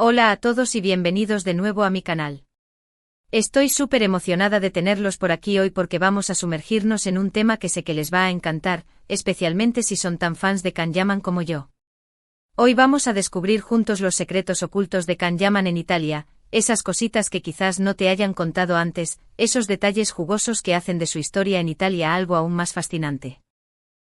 Hola a todos y bienvenidos de nuevo a mi canal. Estoy súper emocionada de tenerlos por aquí hoy porque vamos a sumergirnos en un tema que sé que les va a encantar, especialmente si son tan fans de Kan-Yaman como yo. Hoy vamos a descubrir juntos los secretos ocultos de Kan-Yaman en Italia, esas cositas que quizás no te hayan contado antes, esos detalles jugosos que hacen de su historia en Italia algo aún más fascinante.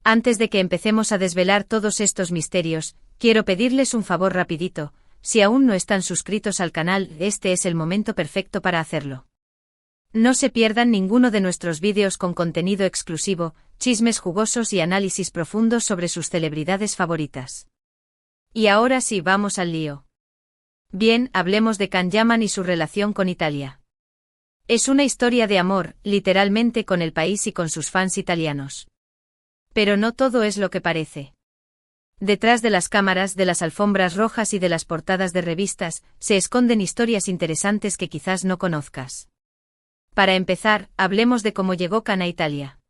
Antes de que empecemos a desvelar todos estos misterios, quiero pedirles un favor rapidito. Si aún no están suscritos al canal, este es el momento perfecto para hacerlo. No se pierdan ninguno de nuestros vídeos con contenido exclusivo, chismes jugosos y análisis profundos sobre sus celebridades favoritas. Y ahora sí, vamos al lío. Bien, hablemos de Kan-Yaman y su relación con Italia. Es una historia de amor, literalmente, con el país y con sus fans italianos. Pero no todo es lo que parece. Detrás de las cámaras, de las alfombras rojas y de las portadas de revistas, se esconden historias interesantes que quizás no conozcas. Para empezar, hablemos de cómo llegó Kan a Italia.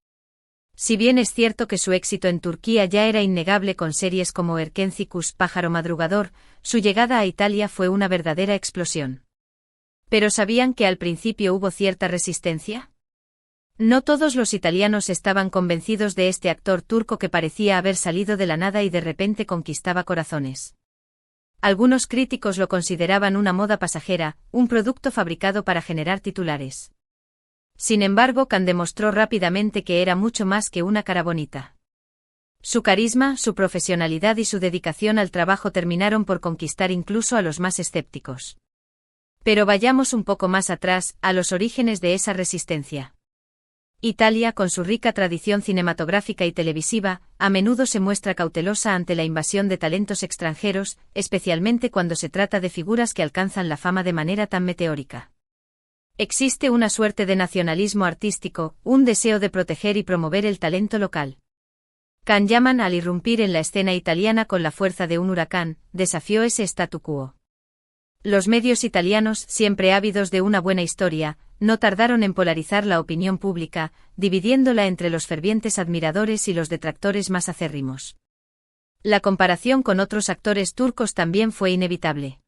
Si bien es cierto que su éxito en Turquía ya era innegable con series como Erkencikus, Pájaro Madrugador, su llegada a Italia fue una verdadera explosión. ¿Pero sabían que al principio hubo cierta resistencia? No todos los italianos estaban convencidos de este actor turco que parecía haber salido de la nada y de repente conquistaba corazones. Algunos críticos lo consideraban una moda pasajera, un producto fabricado para generar titulares. Sin embargo, Kan demostró rápidamente que era mucho más que una cara bonita. Su carisma, su profesionalidad y su dedicación al trabajo terminaron por conquistar incluso a los más escépticos. Pero vayamos un poco más atrás, a los orígenes de esa resistencia. Italia, con su rica tradición cinematográfica y televisiva, a menudo se muestra cautelosa ante la invasión de talentos extranjeros, especialmente cuando se trata de figuras que alcanzan la fama de manera tan meteórica. Existe una suerte de nacionalismo artístico, un deseo de proteger y promover el talento local. Kan-Yaman, al irrumpir en la escena italiana con la fuerza de un huracán, desafió ese statu quo. Los medios italianos, siempre ávidos de una buena historia, no tardaron en polarizar la opinión pública, dividiéndola entre los fervientes admiradores y los detractores más acérrimos. La comparación con otros actores turcos también fue inevitable.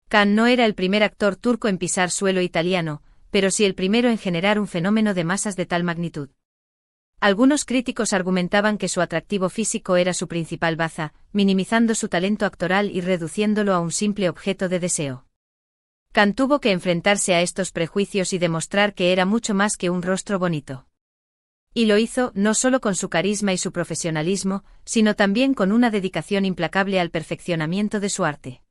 Kan no era el primer actor turco en pisar suelo italiano, pero sí el primero en generar un fenómeno de masas de tal magnitud. Algunos críticos argumentaban que su atractivo físico era su principal baza, minimizando su talento actoral y reduciéndolo a un simple objeto de deseo. Kan tuvo que enfrentarse a estos prejuicios y demostrar que era mucho más que un rostro bonito. Y lo hizo, no solo con su carisma y su profesionalismo, sino también con una dedicación implacable al perfeccionamiento de su arte.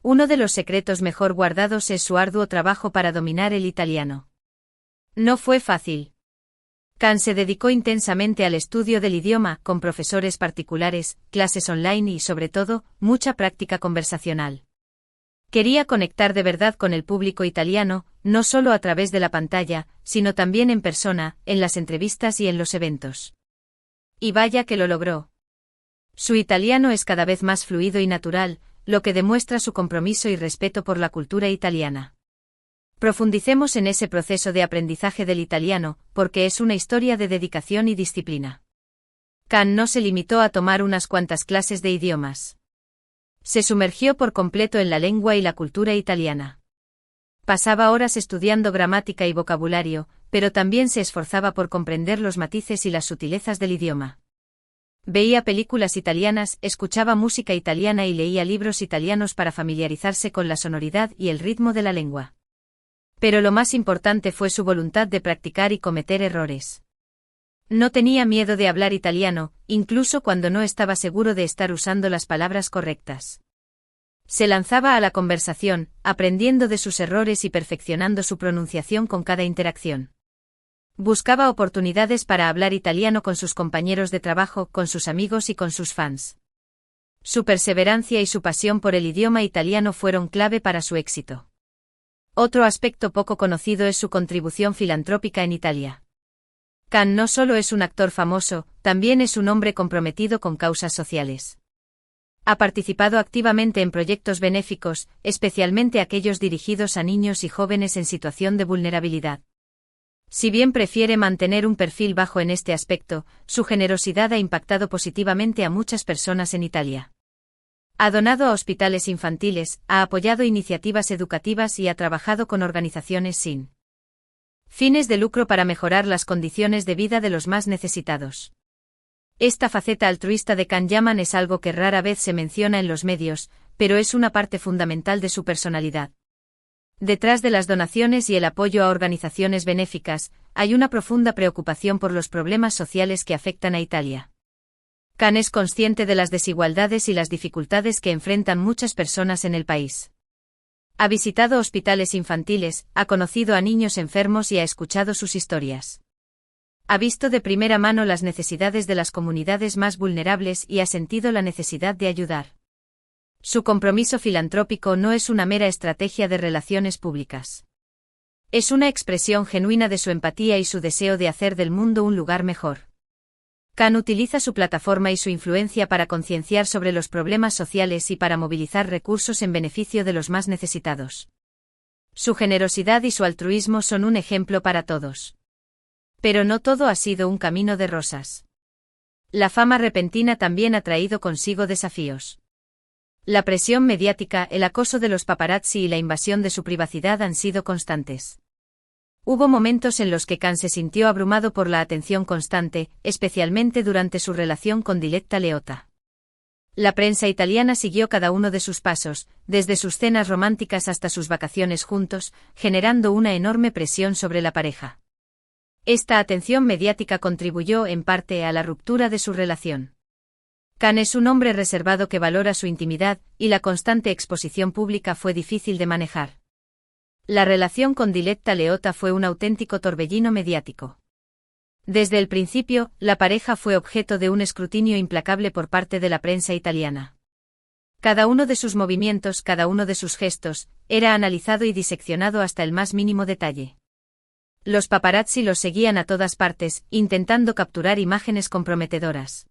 Uno de los secretos mejor guardados es su arduo trabajo para dominar el italiano. No fue fácil. Kan se dedicó intensamente al estudio del idioma, con profesores particulares, clases online y, sobre todo, mucha práctica conversacional. Quería conectar de verdad con el público italiano, no solo a través de la pantalla, sino también en persona, en las entrevistas y en los eventos. Y vaya que lo logró. Su italiano es cada vez más fluido y natural, lo que demuestra su compromiso y respeto por la cultura italiana. Profundicemos en ese proceso de aprendizaje del italiano, porque es una historia de dedicación y disciplina. Kan no se limitó a tomar unas cuantas clases de idiomas. Se sumergió por completo en la lengua y la cultura italiana. Pasaba horas estudiando gramática y vocabulario, pero también se esforzaba por comprender los matices y las sutilezas del idioma. Veía películas italianas, escuchaba música italiana y leía libros italianos para familiarizarse con la sonoridad y el ritmo de la lengua. Pero lo más importante fue su voluntad de practicar y cometer errores. No tenía miedo de hablar italiano, incluso cuando no estaba seguro de estar usando las palabras correctas. Se lanzaba a la conversación, aprendiendo de sus errores y perfeccionando su pronunciación con cada interacción. Buscaba oportunidades para hablar italiano con sus compañeros de trabajo, con sus amigos y con sus fans. Su perseverancia y su pasión por el idioma italiano fueron clave para su éxito. Otro aspecto poco conocido es su contribución filantrópica en Italia. Kan no solo es un actor famoso, también es un hombre comprometido con causas sociales. Ha participado activamente en proyectos benéficos, especialmente aquellos dirigidos a niños y jóvenes en situación de vulnerabilidad. Si bien prefiere mantener un perfil bajo en este aspecto, su generosidad ha impactado positivamente a muchas personas en Italia. Ha donado a hospitales infantiles, ha apoyado iniciativas educativas y ha trabajado con organizaciones sin fines de lucro para mejorar las condiciones de vida de los más necesitados. Esta faceta altruista de Can Yaman es algo que rara vez se menciona en los medios, pero es una parte fundamental de su personalidad. Detrás de las donaciones y el apoyo a organizaciones benéficas, hay una profunda preocupación por los problemas sociales que afectan a Italia. Can es consciente de las desigualdades y las dificultades que enfrentan muchas personas en el país. Ha visitado hospitales infantiles, ha conocido a niños enfermos y ha escuchado sus historias. Ha visto de primera mano las necesidades de las comunidades más vulnerables y ha sentido la necesidad de ayudar. Su compromiso filantrópico no es una mera estrategia de relaciones públicas. Es una expresión genuina de su empatía y su deseo de hacer del mundo un lugar mejor. Can utiliza su plataforma y su influencia para concienciar sobre los problemas sociales y para movilizar recursos en beneficio de los más necesitados. Su generosidad y su altruismo son un ejemplo para todos. Pero no todo ha sido un camino de rosas. La fama repentina también ha traído consigo desafíos. La presión mediática, el acoso de los paparazzi y la invasión de su privacidad han sido constantes. Hubo momentos en los que Can se sintió abrumado por la atención constante, especialmente durante su relación con Diletta Leotta. La prensa italiana siguió cada uno de sus pasos, desde sus cenas románticas hasta sus vacaciones juntos, generando una enorme presión sobre la pareja. Esta atención mediática contribuyó en parte a la ruptura de su relación. Can es un hombre reservado que valora su intimidad, y la constante exposición pública fue difícil de manejar. La relación con Diletta Leotta fue un auténtico torbellino mediático. Desde el principio, la pareja fue objeto de un escrutinio implacable por parte de la prensa italiana. Cada uno de sus movimientos, cada uno de sus gestos, era analizado y diseccionado hasta el más mínimo detalle. Los paparazzi los seguían a todas partes, intentando capturar imágenes comprometedoras.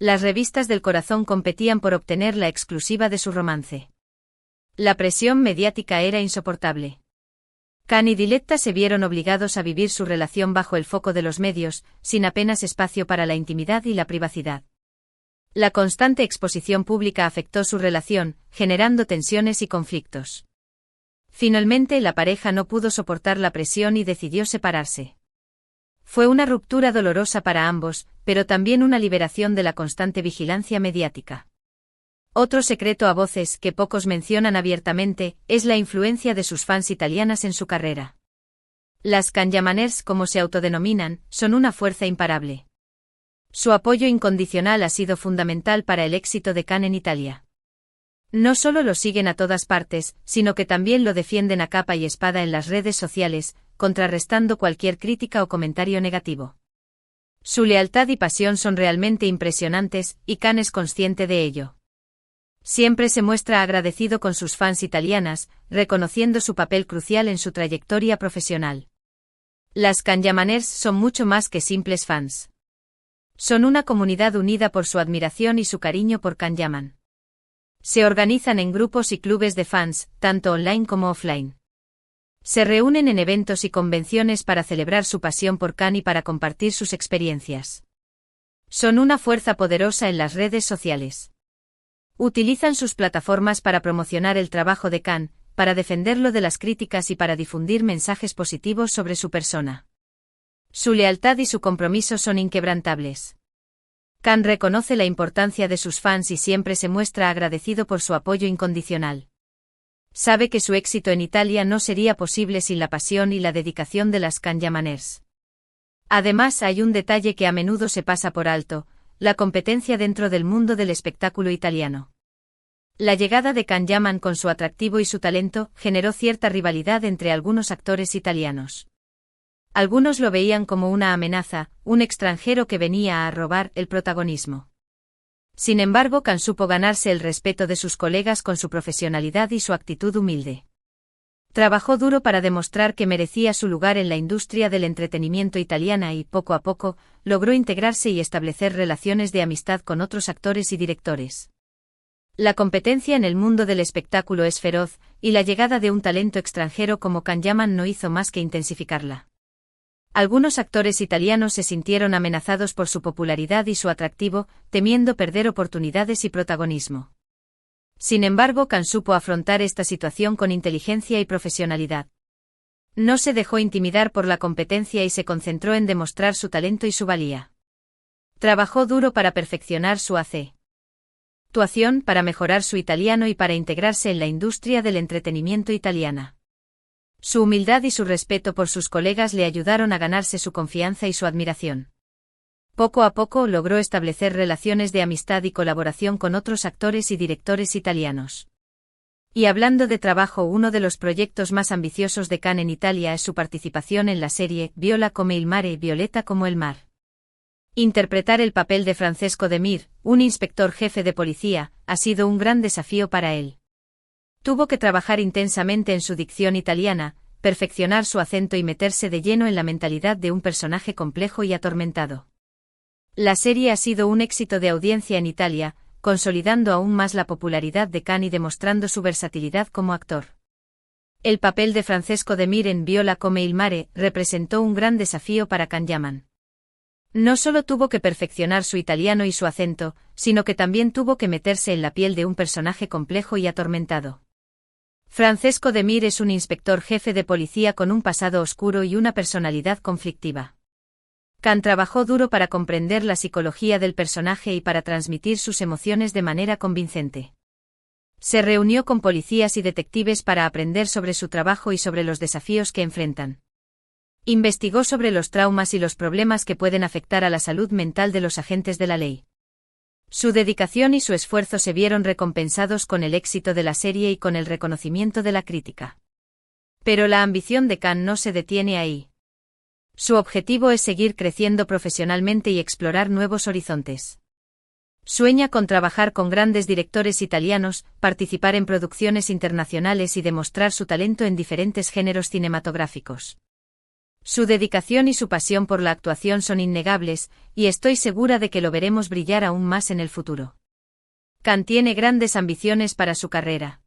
Las revistas del corazón competían por obtener la exclusiva de su romance. La presión mediática era insoportable. Can y Diletta se vieron obligados a vivir su relación bajo el foco de los medios, sin apenas espacio para la intimidad y la privacidad. La constante exposición pública afectó su relación, generando tensiones y conflictos. Finalmente la pareja no pudo soportar la presión y decidió separarse. Fue una ruptura dolorosa para ambos, pero también una liberación de la constante vigilancia mediática. Otro secreto a voces que pocos mencionan abiertamente es la influencia de sus fans italianas en su carrera. Las Can Yamaners, como se autodenominan, son una fuerza imparable. Su apoyo incondicional ha sido fundamental para el éxito de Can en Italia. No solo lo siguen a todas partes, sino que también lo defienden a capa y espada en las redes sociales, contrarrestando cualquier crítica o comentario negativo. Su lealtad y pasión son realmente impresionantes, y Can es consciente de ello. Siempre se muestra agradecido con sus fans italianas, reconociendo su papel crucial en su trayectoria profesional. Las Can Yamaners son mucho más que simples fans. Son una comunidad unida por su admiración y su cariño por Can Yaman. Se organizan en grupos y clubes de fans, tanto online como offline. Se reúnen en eventos y convenciones para celebrar su pasión por Can y para compartir sus experiencias. Son una fuerza poderosa en las redes sociales. Utilizan sus plataformas para promocionar el trabajo de Can, para defenderlo de las críticas y para difundir mensajes positivos sobre su persona. Su lealtad y su compromiso son inquebrantables. Can reconoce la importancia de sus fans y siempre se muestra agradecido por su apoyo incondicional. Sabe que su éxito en Italia no sería posible sin la pasión y la dedicación de las Can Yamaners. Además, hay un detalle que a menudo se pasa por alto: la competencia dentro del mundo del espectáculo italiano. La llegada de Can Yaman con su atractivo y su talento generó cierta rivalidad entre algunos actores italianos. Algunos lo veían como una amenaza, un extranjero que venía a robar el protagonismo. Sin embargo, Can supo ganarse el respeto de sus colegas con su profesionalidad y su actitud humilde. Trabajó duro para demostrar que merecía su lugar en la industria del entretenimiento italiana y, poco a poco, logró integrarse y establecer relaciones de amistad con otros actores y directores. La competencia en el mundo del espectáculo es feroz, y la llegada de un talento extranjero como Can Yaman no hizo más que intensificarla. Algunos actores italianos se sintieron amenazados por su popularidad y su atractivo, temiendo perder oportunidades y protagonismo. Sin embargo, Can supo afrontar esta situación con inteligencia y profesionalidad. No se dejó intimidar por la competencia y se concentró en demostrar su talento y su valía. Trabajó duro para perfeccionar su actuación, para mejorar su italiano y para integrarse en la industria del entretenimiento italiana. Su humildad y su respeto por sus colegas le ayudaron a ganarse su confianza y su admiración. Poco a poco logró establecer relaciones de amistad y colaboración con otros actores y directores italianos. Y hablando de trabajo, uno de los proyectos más ambiciosos de Can en Italia es su participación en la serie Viola come il mare, Violeta como el mar. Interpretar el papel de Francesco De Mir, un inspector jefe de policía, ha sido un gran desafío para él. Tuvo que trabajar intensamente en su dicción italiana, perfeccionar su acento y meterse de lleno en la mentalidad de un personaje complejo y atormentado. La serie ha sido un éxito de audiencia en Italia, consolidando aún más la popularidad de Can y demostrando su versatilidad como actor. El papel de Francesco De Mir en Viola come il mare representó un gran desafío para Can Yaman. No solo tuvo que perfeccionar su italiano y su acento, sino que también tuvo que meterse en la piel de un personaje complejo y atormentado. Francesco De Mir es un inspector jefe de policía con un pasado oscuro y una personalidad conflictiva. Can trabajó duro para comprender la psicología del personaje y para transmitir sus emociones de manera convincente. Se reunió con policías y detectives para aprender sobre su trabajo y sobre los desafíos que enfrentan. Investigó sobre los traumas y los problemas que pueden afectar a la salud mental de los agentes de la ley. Su dedicación y su esfuerzo se vieron recompensados con el éxito de la serie y con el reconocimiento de la crítica. Pero la ambición de Can no se detiene ahí. Su objetivo es seguir creciendo profesionalmente y explorar nuevos horizontes. Sueña con trabajar con grandes directores italianos, participar en producciones internacionales y demostrar su talento en diferentes géneros cinematográficos. Su dedicación y su pasión por la actuación son innegables, y estoy segura de que lo veremos brillar aún más en el futuro. Can tiene grandes ambiciones para su carrera.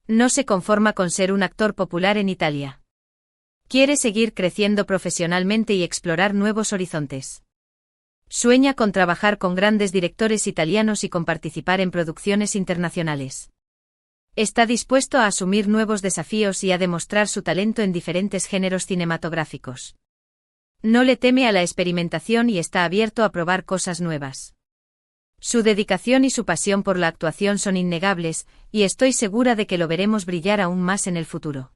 No se conforma con ser un actor popular en Italia. Quiere seguir creciendo profesionalmente y explorar nuevos horizontes. Sueña con trabajar con grandes directores italianos y con participar en producciones internacionales. Está dispuesto a asumir nuevos desafíos y a demostrar su talento en diferentes géneros cinematográficos. No le teme a la experimentación y está abierto a probar cosas nuevas. Su dedicación y su pasión por la actuación son innegables, y estoy segura de que lo veremos brillar aún más en el futuro.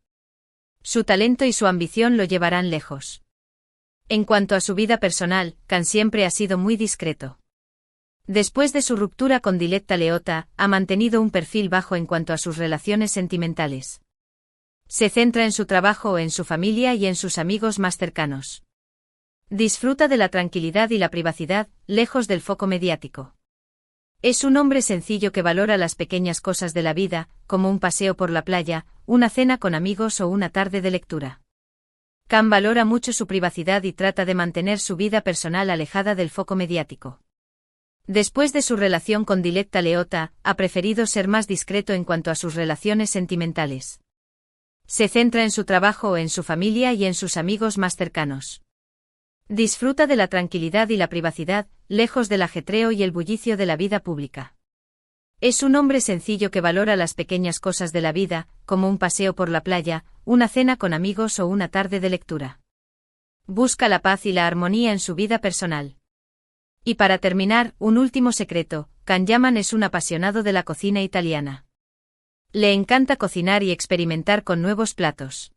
Su talento y su ambición lo llevarán lejos. En cuanto a su vida personal, Can siempre ha sido muy discreto. Después de su ruptura con Diletta Leotta, ha mantenido un perfil bajo en cuanto a sus relaciones sentimentales. Se centra en su trabajo, en su familia y en sus amigos más cercanos. Disfruta de la tranquilidad y la privacidad, lejos del foco mediático. Es un hombre sencillo que valora las pequeñas cosas de la vida, como un paseo por la playa, una cena con amigos o una tarde de lectura. Can valora mucho su privacidad y trata de mantener su vida personal alejada del foco mediático. Después de su relación con Diletta Leotta, ha preferido ser más discreto en cuanto a sus relaciones sentimentales. Se centra en su trabajo, en su familia y en sus amigos más cercanos. Disfruta de la tranquilidad y la privacidad, lejos del ajetreo y el bullicio de la vida pública. Es un hombre sencillo que valora las pequeñas cosas de la vida, como un paseo por la playa, una cena con amigos o una tarde de lectura. Busca la paz y la armonía en su vida personal. Y para terminar, un último secreto: Can Yaman es un apasionado de la cocina italiana. Le encanta cocinar y experimentar con nuevos platos.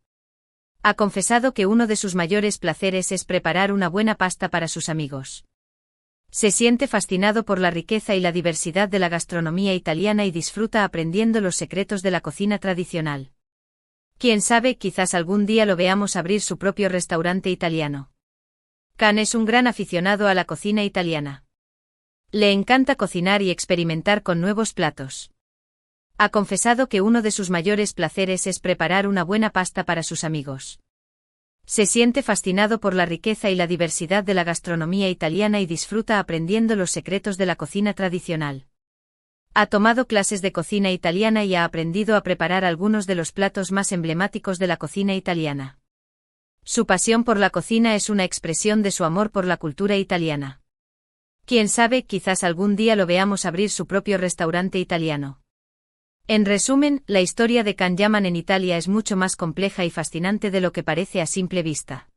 Ha confesado que uno de sus mayores placeres es preparar una buena pasta para sus amigos. Se siente fascinado por la riqueza y la diversidad de la gastronomía italiana y disfruta aprendiendo los secretos de la cocina tradicional. Quién sabe, quizás algún día lo veamos abrir su propio restaurante italiano. Can es un gran aficionado a la cocina italiana. Le encanta cocinar y experimentar con nuevos platos. Ha confesado que uno de sus mayores placeres es preparar una buena pasta para sus amigos. Se siente fascinado por la riqueza y la diversidad de la gastronomía italiana y disfruta aprendiendo los secretos de la cocina tradicional. Ha tomado clases de cocina italiana y ha aprendido a preparar algunos de los platos más emblemáticos de la cocina italiana. Su pasión por la cocina es una expresión de su amor por la cultura italiana. Quién sabe, quizás algún día lo veamos abrir su propio restaurante italiano. En resumen, la historia de Can Yaman en Italia es mucho más compleja y fascinante de lo que parece a simple vista.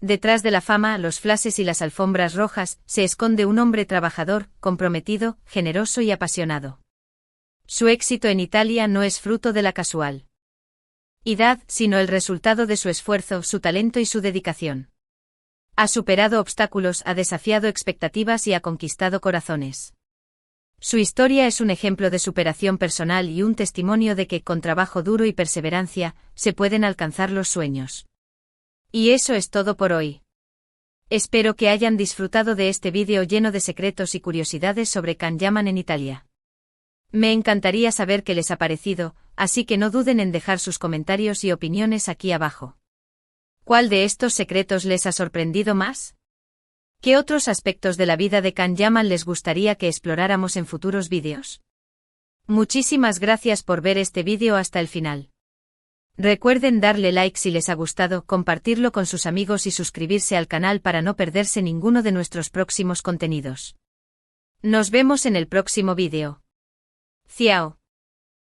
Detrás de la fama, los flashes y las alfombras rojas, se esconde un hombre trabajador, comprometido, generoso y apasionado. Su éxito en Italia no es fruto de la casualidad, sino el resultado de su esfuerzo, su talento y su dedicación. Ha superado obstáculos, ha desafiado expectativas y ha conquistado corazones. Su historia es un ejemplo de superación personal y un testimonio de que, con trabajo duro y perseverancia, se pueden alcanzar los sueños. Y eso es todo por hoy. Espero que hayan disfrutado de este vídeo lleno de secretos y curiosidades sobre Can Yaman en Italia. Me encantaría saber qué les ha parecido, así que no duden en dejar sus comentarios y opiniones aquí abajo. ¿Cuál de estos secretos les ha sorprendido más? ¿Qué otros aspectos de la vida de Can Yaman les gustaría que exploráramos en futuros vídeos? Muchísimas gracias por ver este vídeo hasta el final. Recuerden darle like si les ha gustado, compartirlo con sus amigos y suscribirse al canal para no perderse ninguno de nuestros próximos contenidos. Nos vemos en el próximo vídeo. Ciao.